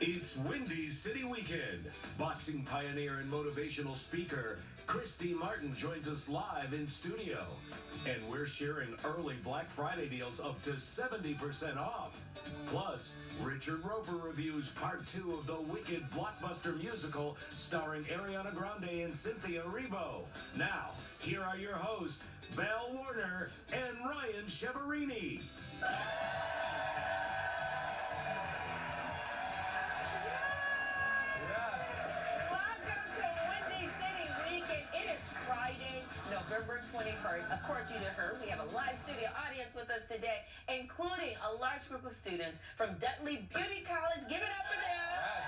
It's Windy City Weekend. Boxing pioneer and motivational speaker Christy Martin joins us live in studio. And we're sharing early Black Friday deals up to 70% off. Plus, Richard Roper reviews part 2 of the wicked blockbuster musical starring Ariana Grande and Cynthia Erivo. Now, here are your hosts, Val Warner and Ryan Cheverini. November 21st. Of course, you just heard we have a live studio audience with us today, including a large group of students from Dudley Beauty College. Give it up for them. Yes.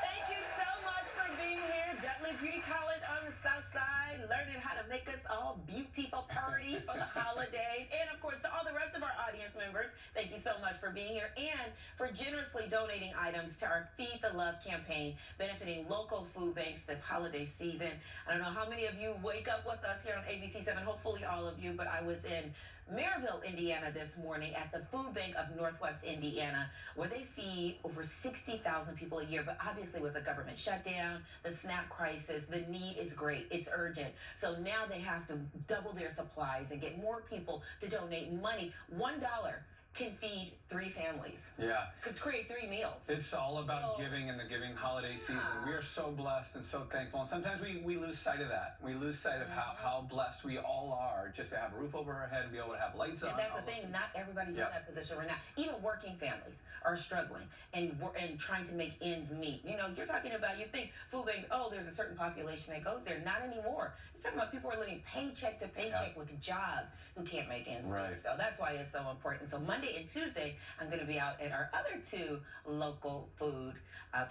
Thank you so much for being here. Dudley Beauty College on the South Side, learning how to make us all beautiful party for the holidays. And of course, to all the rest of our audience members, thank you so much for being here and for generously donating items to our Feed the Love campaign, benefiting local food banks this holiday season. I don't know how many of you wake up with us here on ABC7, hopefully all of you, but I was in Maryville, Indiana this morning at the Food Bank of Northwest Indiana, where they feed over 60,000 people a year. But obviously with the government shutdown, the SNAP crisis, the need is great. It's urgent. So now they have to double their supplies and get more people to donate money. $1 can feed 3 families. Yeah. Could create 3 meals. It's all about giving in the giving holiday season. We are so blessed and so thankful. And sometimes we lose sight of that. We lose sight of how blessed we all are just to have a roof over our head, be able to have lights on. And that's the thing, not everybody's in that position right now. Even working families are struggling and trying to make ends meet. You know, you're talking about, you think food banks, oh, there's a certain population that goes there. Not anymore. You're talking about people who are living paycheck to paycheck with jobs who can't make ends meet. So that's why it's so important. So Monday and Tuesday, I'm going to be out at our other 2 local food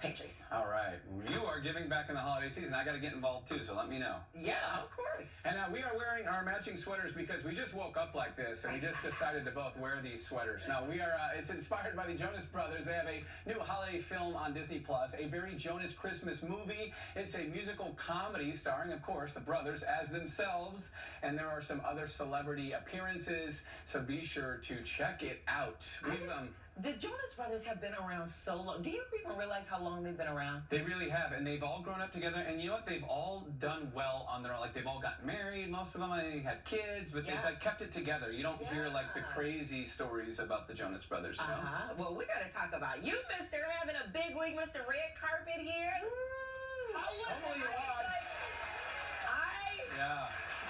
pantries. All right. You are giving back in the holiday season. I got to get involved too, so let me know. Yeah, of course. And we are wearing our matching sweaters because we just woke up like this and we just decided to both wear these sweaters. Now, we are, it's inspired by the Jonas Brothers. They have a new holiday film on Disney Plus, a very Jonas Christmas movie. It's a musical comedy starring, of course, the brothers as themselves. And there are some other celebrity appearances, so be sure to check it out. The Jonas Brothers have been around so long. Do you even realize how long they've been around? They really have, and they've all grown up together. And you know what? They've all done well on their own. Like, they've all gotten married. Most of them, I think, had kids, but they've like kept it together. You don't hear like the crazy stories about the Jonas Brothers. You know? Well, we got to talk about you, Mr. Having a big week, Mr. Red Carpet here. How was it?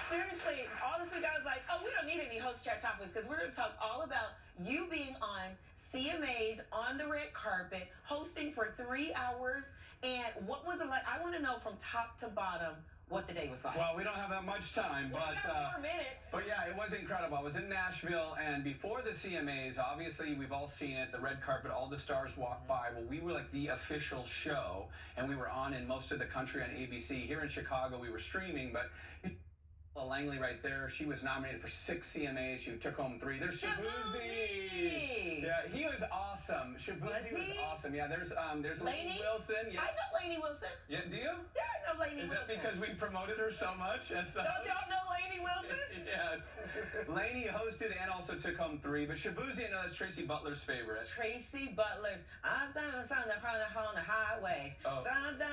Seriously, all this week I was like, oh, we don't need any host chat topics because we're going to talk all about you being on CMAs on the red carpet, hosting for 3 hours. And what was it like? I want to know from top to bottom what the day was like. Well, we don't have that much time, but 4 minutes. But yeah, it was incredible. I was in Nashville, and before the CMAs, obviously we've all seen it, the red carpet, all the stars walk by. Well, we were like the official show, and we were on in most of the country on ABC. Here in Chicago, we were streaming, but Langley right there, she was nominated for 6 CMAs. She took home 3. There's Shaboozey. Yeah, he was awesome. Shaboozey was awesome. Yeah, there's Lainey Wilson. Yeah. I know Lainey Wilson. Yeah, do you? Yeah, I know Lainey Wilson. Is that because we promoted her so much? Don't y'all know Lainey Wilson? Yes. Lainey hosted and also took home 3. But Shaboozey, I know that's Tracy Butler's favorite. Tracy Butler's I'm down on the highway. Oh. Down the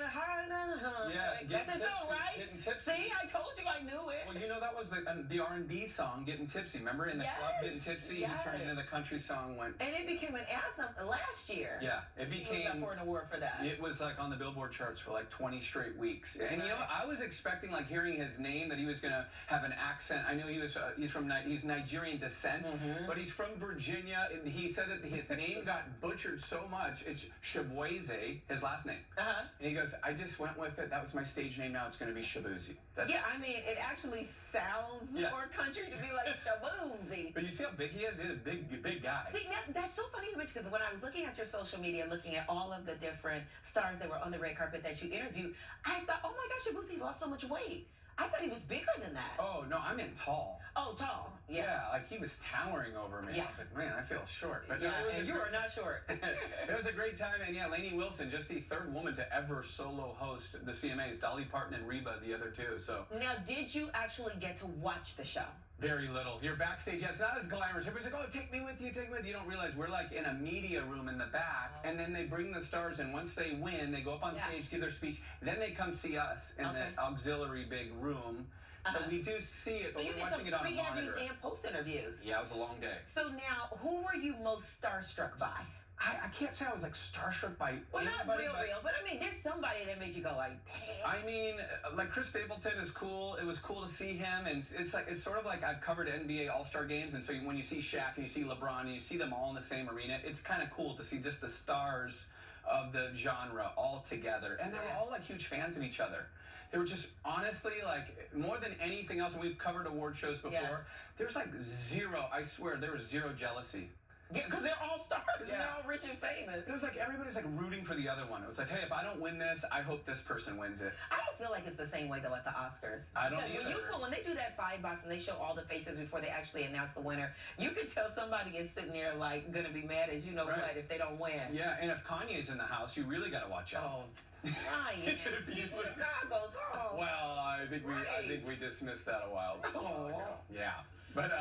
highway. Yeah, that's his song, right? Getting tipsy. See, I told you I knew it. Well, you know, that was the R&B song, Getting Tipsy. Remember, in the club, Getting Tipsy, he turned into the country song. And it became an anthem last year. Yeah, it became. He was up for an award for that. It was like on the Billboard charts for like 20 straight weeks. And you know what? I was expecting, like, hearing his name, that he was going to have an accent. I knew he's Nigerian descent, but he's from Virginia. And he said that his name got butchered so much. It's Shaboozey, his last name. And he goes, I just went with it. That was my stage name. Now it's going to be Shaboozey. I mean, it actually sounds more country to be like Shaboozey. But you see how big he is? He's a big guy. See, that's so funny you mentioned, because when I was looking at your social media, looking at all of the different stars that were on the red carpet that you interviewed, I thought, oh my gosh, Shaboozey's lost so much weight. I thought he was bigger than that. Oh, no, I meant tall. Oh, tall. Yeah, like he was towering over me. I was like, man, I feel short. But you are not short. It was a great time. And yeah, Lainey Wilson, just the 3rd woman to ever solo host the CMAs. Dolly Parton and Reba, the other 2. So now, did you actually get to watch the show? Very little. You're backstage. Yeah, it's not as glamorous. Everybody's like, oh, take me with you, take me with you. You don't realize we're like in a media room in the back, and then they bring the stars in. Once they win, they go up on stage, give their speech, then they come see us in the auxiliary big room. So we do see it, but we're watching it on a monitor. Pre-interviews and post-interviews. Yeah, it was a long day. So now, who were you most starstruck by? I can't say I was like starstruck by Well, anybody, not real, but I mean, there's somebody that made you go like, damn. I mean, like Chris Stapleton is cool. It was cool to see him, and it's sort of like I've covered NBA All-Star games, and so when you see Shaq and you see LeBron and you see them all in the same arena, it's kind of cool to see just the stars of the genre all together, and they were all like huge fans of each other. They were just honestly like more than anything else, and we've covered award shows before. There's like zero. I swear there was zero jealousy. Yeah, because they're all stars and they're all rich and famous. It was like everybody's like rooting for the other one. It was like, hey, if I don't win this, I hope this person wins it. I don't feel like it's the same way though at the Oscars. I don't because either. when they do that 5-box and they show all the faces before they actually announce the winner, you can tell somebody is sitting there like gonna be mad as you know what if they don't win. Yeah, and if Kanye's in the house, you really gotta watch out. Oh. Ryan, Chicago's home. Well, I think we dismissed that a while ago. Yeah. But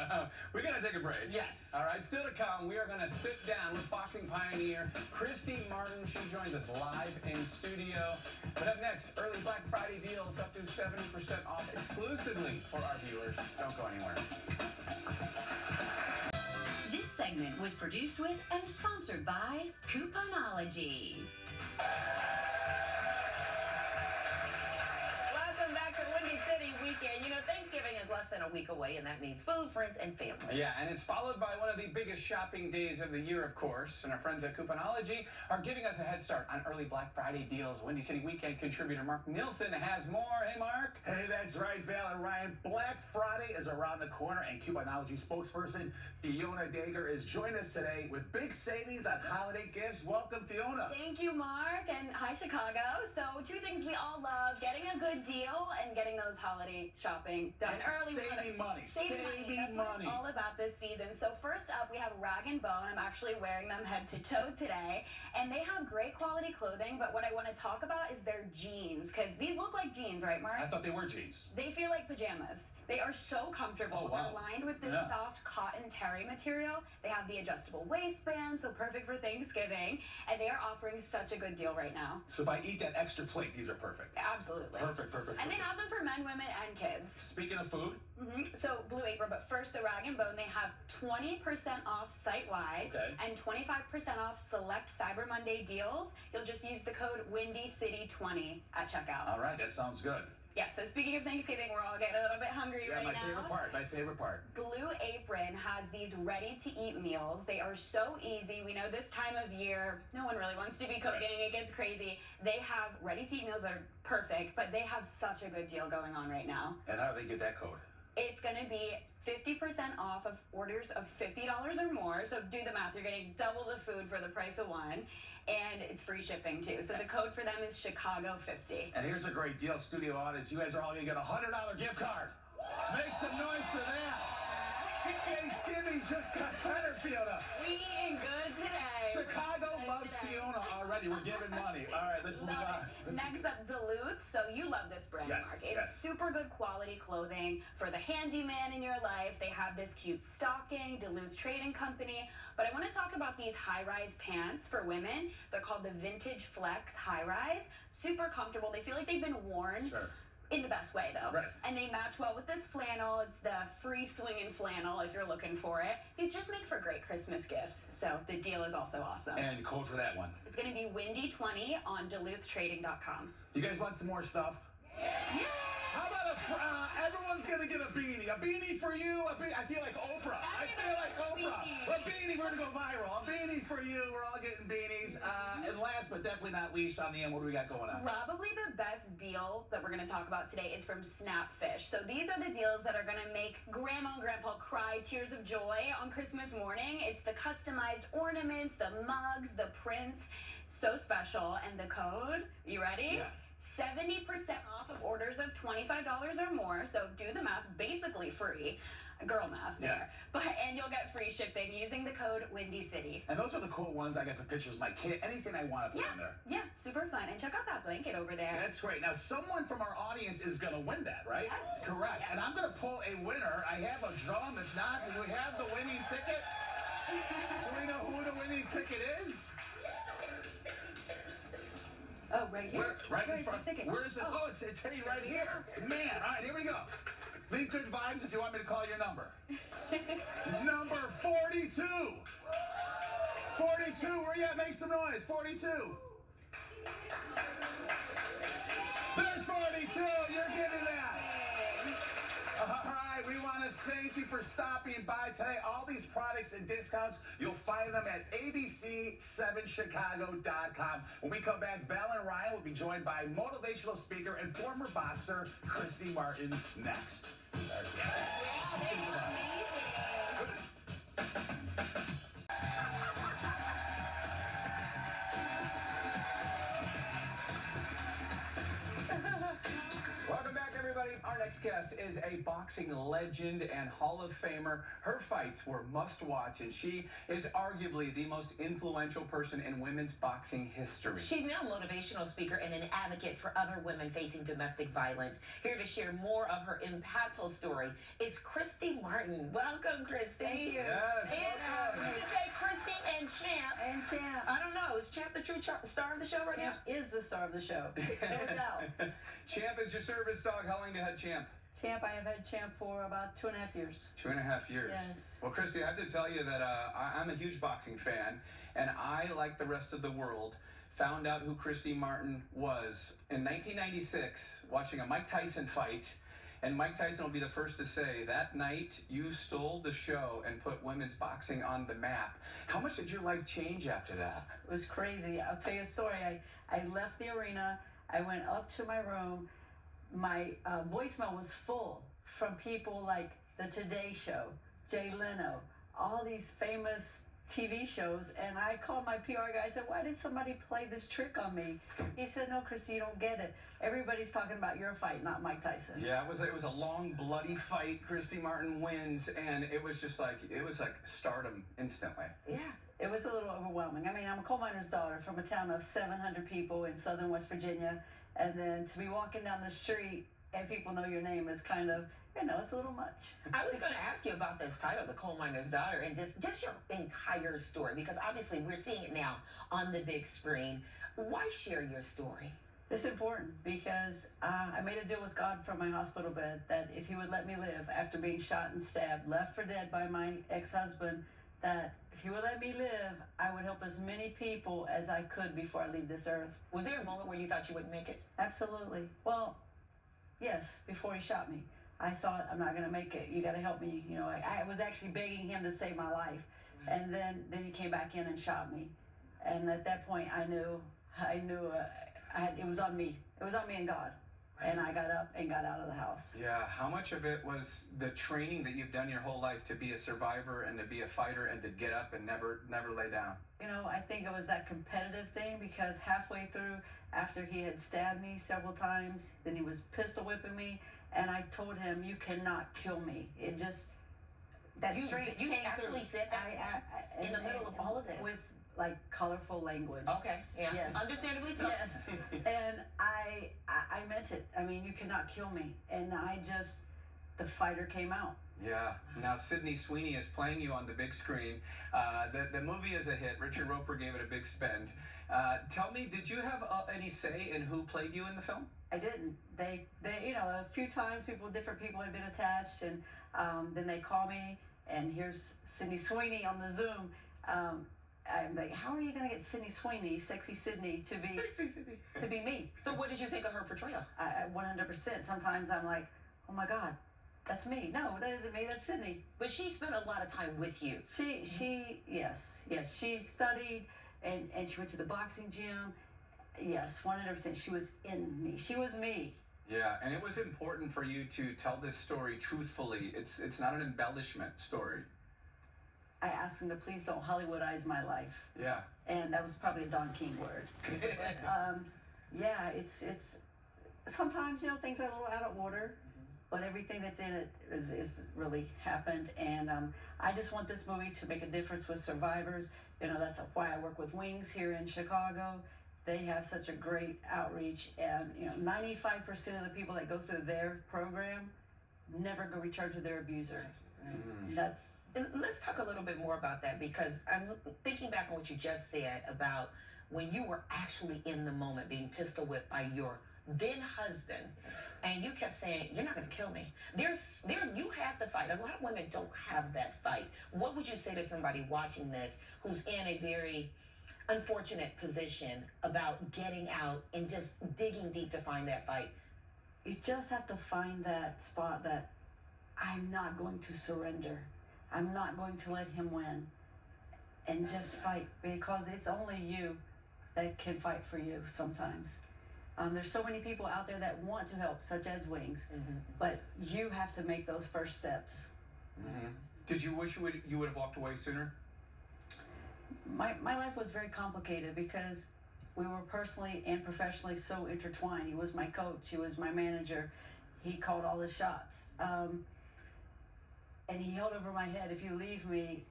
we're going to take a break. Yes. All right, still to come, we are going to sit down with boxing pioneer Christy Martin. She joins us live in studio. But up next, early Black Friday deals up to 70% off exclusively for our viewers. Don't go anywhere. This segment was produced with and sponsored by Couponology. Welcome back to Windy City Weekend. You know, Thanksgiving is less than a week away, and that means food, friends, and family. Yeah, and it's followed by one of the biggest shopping days of the year, of course. And our friends at Couponology are giving us a head start on early Black Friday deals. Windy City Weekend contributor Mark Nielsen has more. Hey, Mark. Hey, that's right, Val and Ryan. Black Friday is around the corner, and Couponology spokesperson Fiona Dager is joining us today with big savings on holiday gifts. Welcome, Fiona. Thank you, Mark, and hi, Chicago. So, two things we all love, getting a good deal and getting those holiday shopping done early. Saving money. Saving money. That's what it's all about this season. So first up, we have Rag & Bone. I'm actually wearing them head to toe today, and they have great quality clothing, but what I want to talk about is their jeans, because these look like jeans, right, Mark? I thought they were jeans. They feel like pajamas. They are so comfortable. Oh, wow. They're lined with this soft cotton terry material. They have the adjustable waistband, so perfect for Thanksgiving, and they are offering such a good deal right now. So if I eat that extra plate, these are perfect. Absolutely. Perfect. And they have them for men, women, and kids. Speaking of food. So Blue Apron, but first the Rag & Bone, they have 20% off site-wide and 25% off select Cyber Monday deals. You'll just use the code WindyCity20 at checkout. All right, that sounds good. Yeah, so speaking of Thanksgiving, we're all getting a little bit hungry right now. My favorite part. Blue Apron has these ready-to-eat meals. They are so easy. We know this time of year, no one really wants to be cooking. It gets crazy. They have ready-to-eat meals that are perfect, but they have such a good deal going on right now. And how do they get that code? It's going to be 50% off of orders of $50 or more. So do the math. You're getting double the food for the price of one. And it's free shipping, too. So the code for them is Chicago50. And here's a great deal, studio audience. You guys are all going to get a $100 gift card. Make some noise for that. Thanksgiving just got better, Fiona. We eating good today. Chicago loves Fiona already. We're giving money. All right, let's move on. Next up, Duluth. So you love this brand, Mark. It's super good quality clothing for the handyman in your life. They have this cute stocking, Duluth Trading Company. But I want to talk about these high-rise pants for women. They're called the Vintage Flex High-Rise. Super comfortable. They feel like they've been worn. Sure. In the best way, though. Right. And they match well with this flannel. It's the free swinging flannel if you're looking for it. These just make for great Christmas gifts. So the deal is also awesome. And the code for that one? It's going to be Windy20 on DuluthTrading.com. You guys want some more stuff? Yeah! How about everyone's going to get a beanie? A beanie for you. I feel like Oprah. I feel like Oprah. A beanie. We're going to go viral. A beanie for you. We're all getting beanies. And last but definitely not least, on the end, what do we got going on? Probably the best deal that we're going to talk about today is from Snapfish. So these are the deals that are going to make Grandma and Grandpa cry tears of joy on Christmas morning. It's the customized ornaments, the mugs, the prints. So special. And the code, you ready? Yeah. 70% off of orders of $25 or more, so do the math, basically free. girl math there. Yeah. And you'll get free shipping using the code Windy City. And those are the cool ones. I get the pictures of my kid, anything I want to put in there. Yeah, super fun. And check out that blanket over there. That's great. Now, someone from our audience is going to win that, right? Yes. Correct. Yes. And I'm going to pull a winner. I have a drum. If not, do we have the winning ticket? Do we know who the winning ticket is? Oh, right here. Right in Where's front. the ticket? Where is it? Oh, it's hitting right here. Man, all right, here we go. Think good vibes if you want me to call your number. Number 42. 42, where you at? Make some noise. 42. There's 42. You're getting that. All right, we want to thank you for stopping by today. All these products and discounts, you'll find them at abc7chicago.com. When we come back, Val and Ryan will be joined by motivational speaker and former boxer Christy Martin next. Welcome back, everybody. Our next guest is a boxing legend and Hall of Famer. Her fights were must-watch, and she is arguably the most influential person in women's boxing history. She's now a motivational speaker and an advocate for other women facing domestic violence. Here to share more of her impactful story is Christy Martin. Welcome, Christy. Thank you. Yes, And you should say Christy and Champ. And Champ. I don't know. Is Champ the true star of the show right Champ is the star of the show. No doubt. Champ is your service dog. How long have you had Champ? Champ, I have had Champ for about 2.5 years. 2.5 years. Yes. Well, Christy, I have to tell you that I'm a huge boxing fan, and I, like the rest of the world, found out who Christy Martin was in 1996 watching a Mike Tyson fight. And Mike Tyson will be the first to say, that night you stole the show and put women's boxing on the map. How much did your life change after that? It was crazy. I'll tell you a story. I left the arena. I went up to my room. My voicemail was full from people like The Today Show, Jay Leno, all these famous TV shows. And I called my PR guy. I said, why did somebody play this trick on me? He said, no, Christy, you don't get it. Everybody's talking about your fight, not Mike Tyson. Yeah, it was a long, bloody fight. Christy Martin wins, and it was like stardom instantly. Yeah, it was a little overwhelming. I mean, I'm a coal miner's daughter from a town of 700 people in southern West Virginia, and then to be walking down the street and people know your name is kind of, it's a little much. I was going to ask you about this title, The Coal Miner's Daughter, and just your entire story, because obviously we're seeing it now on the big screen. Why share your story? It's important because I made a deal with God from my hospital bed that if he would let me live after being shot and stabbed, left for dead by my ex-husband, that if he would let me live, I would help as many people as I could before I leave this earth. Was there a moment where you thought you wouldn't make it? Absolutely. Well, yes, before he shot me. I thought, I'm not going to make it. You got to help me. I was actually begging him to save my life. And then he came back in and shot me. And at that point, I knew it was on me. It was on me and God. And I got up and got out of the house. Yeah, how much of it was the training that you've done your whole life to be a survivor and to be a fighter and to get up and never lay down? I think it was that competitive thing because halfway through, after he had stabbed me several times, then he was pistol whipping me, and I told him, you cannot kill me. It just, that strength You came actually through. said that in the middle of all of this? With like colorful language. Okay, yeah. Yes. Understandably so. Yes. And I meant it. I mean, you cannot kill me. And the fighter came out. Yeah. Now Sydney Sweeney is playing you on the big screen. The movie is a hit. Richard Roper gave it a big spend. Tell me, did you have any say in who played you in the film? I didn't. They a few times different people had been attached, and then they call me, and here's Sydney Sweeney on the Zoom. I'm like, how are you going to get Sydney Sweeney, Sexy Sydney, to be me? So what did you think of her portrayal? 100%. Sometimes I'm like, oh my God, that's me. No, that isn't me. That's Sydney. But she spent a lot of time with you. Yes. She studied and she went to the boxing gym. Yes, 100%. She was in me. She was me. Yeah, and it was important for you to tell this story truthfully. It's not an embellishment story. I asked him to please don't Hollywoodize my life. Yeah. And that was probably a Don King word. But, yeah, it's sometimes, things are a little out of order. but everything that's in it is really happened. And I just want this movie to make a difference with survivors. You know, that's why I work with Wings here in Chicago. They have such a great outreach, and you know, 95% of the people that go through their program never go return to their abuser. Right? That's. And let's talk a little bit more about that, because I'm thinking back on what you just said about when you were actually in the moment being pistol whipped by your then husband, and you kept saying, "You're not going to kill me." You have the fight. A lot of women don't have that fight. What would you say to somebody watching this who's in a very unfortunate position about getting out and just digging deep to find that fight? You just have to find that spot that I'm not going to surrender. I'm not going to let him win, and just fight, because it's only you that can fight for you sometimes. There's so many people out there that want to help, such as Wings, but you have to make those first steps. Did you wish you would have walked away sooner? My life was very complicated because we were personally and professionally so intertwined. He was my coach, he was my manager, he called all the shots. And he held over my head, if you leave me,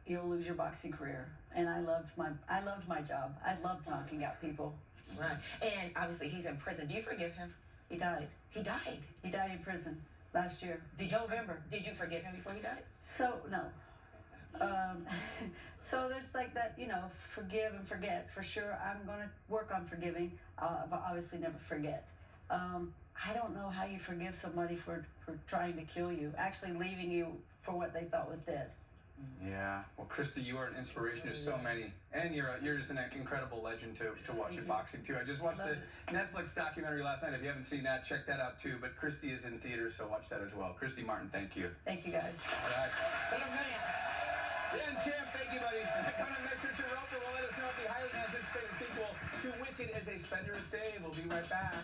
you'll lose your boxing career. And I loved my job. I loved knocking out people. Right. And obviously he's in prison. Do you forgive him? He died. He died? He died in prison last year. November. Did you forgive him before he died? So, no. So there's like that, you know, forgive and forget. For sure, I'm going to work on forgiving, but obviously never forget. I don't know how you forgive somebody for trying to kill you, actually leaving you for what they thought was dead. Yeah. Well, Christy, you are an inspiration to so many, and you're just an incredible legend to watch in boxing too. I just watched the Netflix documentary last night. If you haven't seen that, check that out too. But Christy is in theaters, so watch that as well. Christy Martin, thank you. Thank you, guys. All right. Dan Champ, thank you, buddy. Coming up next, Richard Roper will let us know if the highly anticipated sequel to Wicked is a spender or save. We'll be right back.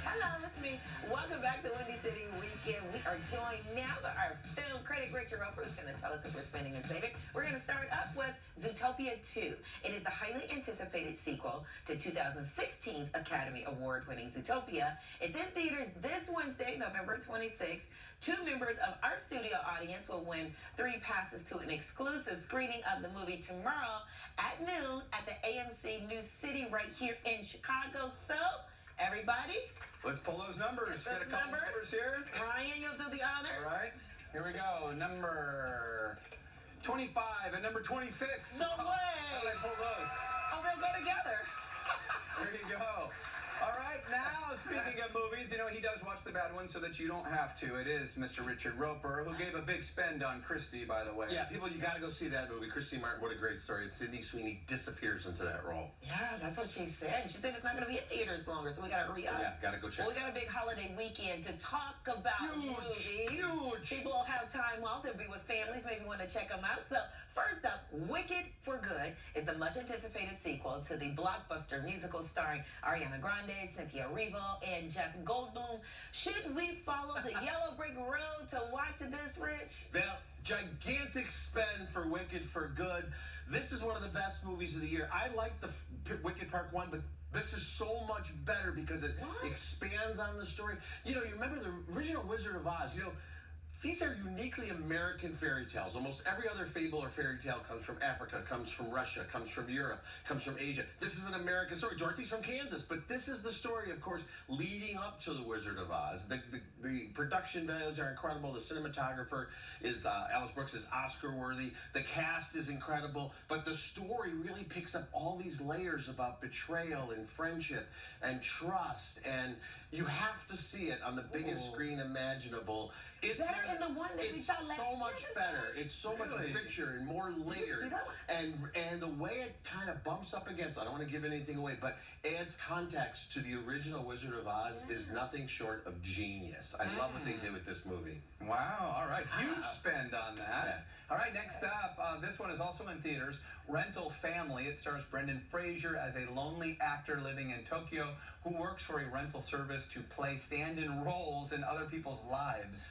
Hello, it's me. Welcome back to Windy City Weekend. We are joined now by our film critic, Richard Roper, who's going to tell us if we're spending and saving. We're going to start up with Zootopia 2. It is the highly anticipated sequel to 2016's Academy Award-winning Zootopia. It's in theaters this Wednesday, November 26th. 2 members of our studio audience will win 3 passes to an exclusive screening of the movie tomorrow at noon at the AMC New City right here in Chicago. So, everybody, let's pull those numbers. Get a couple numbers here. Ryan, you'll do the honors. All right. Here we go. Number 25 and number 26. No way. How did I pull those? Oh, they'll go together. There you go. All right, now speaking of movies, you know, he does watch the bad ones so that you don't have to. It is Mr. Richard Roper, who gave a big spend on Christy, by the way. Yeah, people, you got to go see that movie. Christy Martin, what a great story. And Sydney Sweeney disappears into that role. Yeah, that's what she said. She said it's not going to be in theaters longer, so we got to re-up. Yeah, got to go check. Well, we got a big holiday weekend to talk about movies. Huge. People will have time off. They'll be with families. Maybe want to check them out. So, first up, Wicked for Good is the much-anticipated sequel to the blockbuster musical starring Ariana Grande, Cynthia Erivo, and Jeff Goldblum. Should we follow the yellow brick road to watch this, Rich? That gigantic spend for Wicked for Good. This is one of the best movies of the year. I like the Wicked Part 1, but this is so much better because it expands on the story. You know, you remember the original Wizard of Oz, you know, these are uniquely American fairy tales. Almost every other fable or fairy tale comes from Africa, comes from Russia, comes from Europe, comes from Asia. This is an American story. Dorothy's from Kansas, but this is the story, of course, leading up to the Wizard of Oz. The production values are incredible. The cinematographer is Alice Brooks is Oscar worthy. The cast is incredible, but the story really picks up all these layers about betrayal and friendship and trust, and you have to see it on the biggest screen imaginable. It's better than the one that we saw last so much year, better. It's so much richer and more layered. And the way it kind of bumps up against, I don't want to give anything away, but adds context to the original Wizard of Oz is nothing short of genius. I love what they did with this movie. Wow, all right. Huge spend on that. Yeah. All right, next up, this one is also in theaters, Rental Family. It stars Brendan Fraser as a lonely actor living in Tokyo who works for a rental service to play stand-in roles in other people's lives.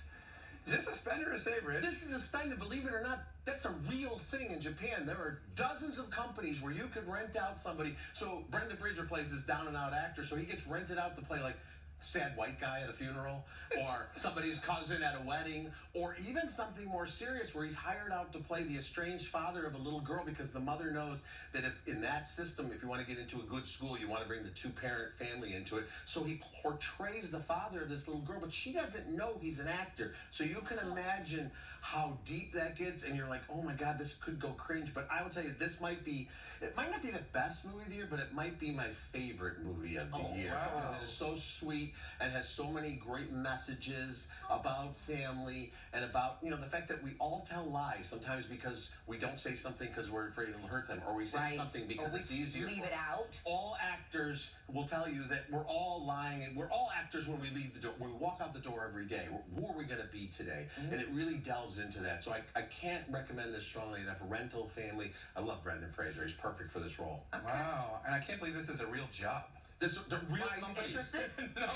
Is this a spend or a save, Rich? This is a spend, believe it or not. That's a real thing in Japan. There are dozens of companies where you could rent out somebody. So Brendan Fraser plays this down and out actor, so he gets rented out to play like sad white guy at a funeral, or somebody's cousin at a wedding, or even something more serious where he's hired out to play the estranged father of a little girl because the mother knows that if in that system, if you want to get into a good school, you want to bring the two-parent family into it. So he portrays the father of this little girl, but she doesn't know he's an actor. So you can imagine how deep that gets, and you're like, oh my God, this could go cringe. But I will tell you, this might be, it might not be the best movie of the year, but it might be my favorite movie of the year. Wow. Because it is so sweet and has so many great messages about family and about, you know, the fact that we all tell lies sometimes because we don't say something because we're afraid it'll hurt them, or we say something because it's easier. Leave it out. All actors will tell you that we're all lying, and we're all actors when we leave the door. When we walk out the door every day, who are we going to be today? And it really delves into that. So I can't recommend this strongly enough. Rental Family. I love Brendan Fraser. He's perfect for this role. Wow. And I can't believe this is a real job. This the real Are you company. interested? No.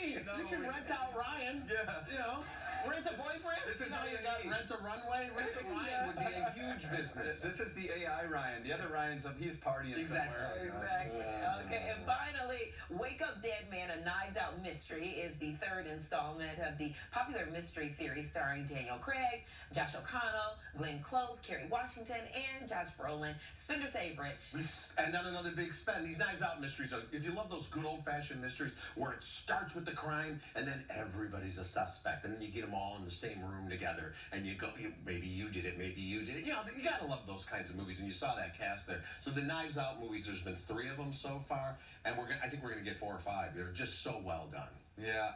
You can rent out Ryan. Yeah. You know. Rent a boyfriend? This is You know, how you got Rent a Runway. Rent a Ryan would be a huge business. This is the AI Ryan. The other Ryan's he's partying Exactly. somewhere. Exactly. Okay, and finally, Wake Up Dead Man, a Knives Out mystery, is the third installment of the popular mystery series starring Daniel Craig, Josh O'Connell, Glenn Close, Kerry Washington, and Josh Brolin. Spend or save, Rich? And not another big spend. These Knives Out mysteries are, if you love those good old-fashioned mysteries where it starts with the crime and then everybody's a suspect, and then you get them all in the same room together, and you go, maybe you did it, maybe you did it. You know, you gotta love those kinds of movies, and you saw that cast there. So the Knives Out movies, there's been 3 of them so far, and I think we're gonna get 4 or 5. They're just so well done. Yeah,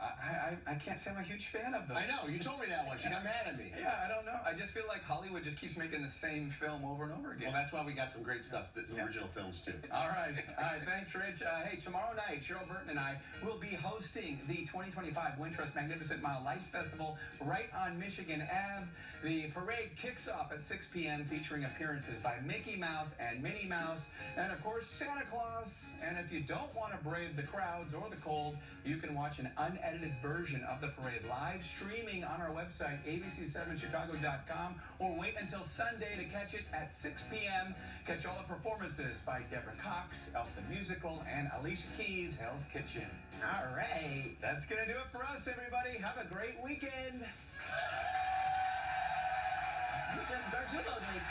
I can't say I'm a huge fan of them. I know, you told me that once. You got mad at me. Yeah, I don't know. I just feel like Hollywood just keeps making the same film over and over again. Well, that's why we got some great stuff, original films too. All right. Thanks, Rich. Hey, tomorrow night, Cheryl Burton and I will be hosting the 2025 Wintrust Magnificent Mile Lights Festival right on Michigan Ave. The parade kicks off at 6 p.m. featuring appearances by Mickey Mouse and Minnie Mouse, and of course Santa Claus. And if you don't want to brave the crowds or the cold, you can watch an unedited version of the parade live streaming on our website, abc7chicago.com, or wait until Sunday to catch it at 6 p.m. Catch all the performances by Deborah Cox, Elf the Musical, and Alicia Keys, Hell's Kitchen. All right. That's going to do it for us, everybody. Have a great weekend. You just burnt your those weeks.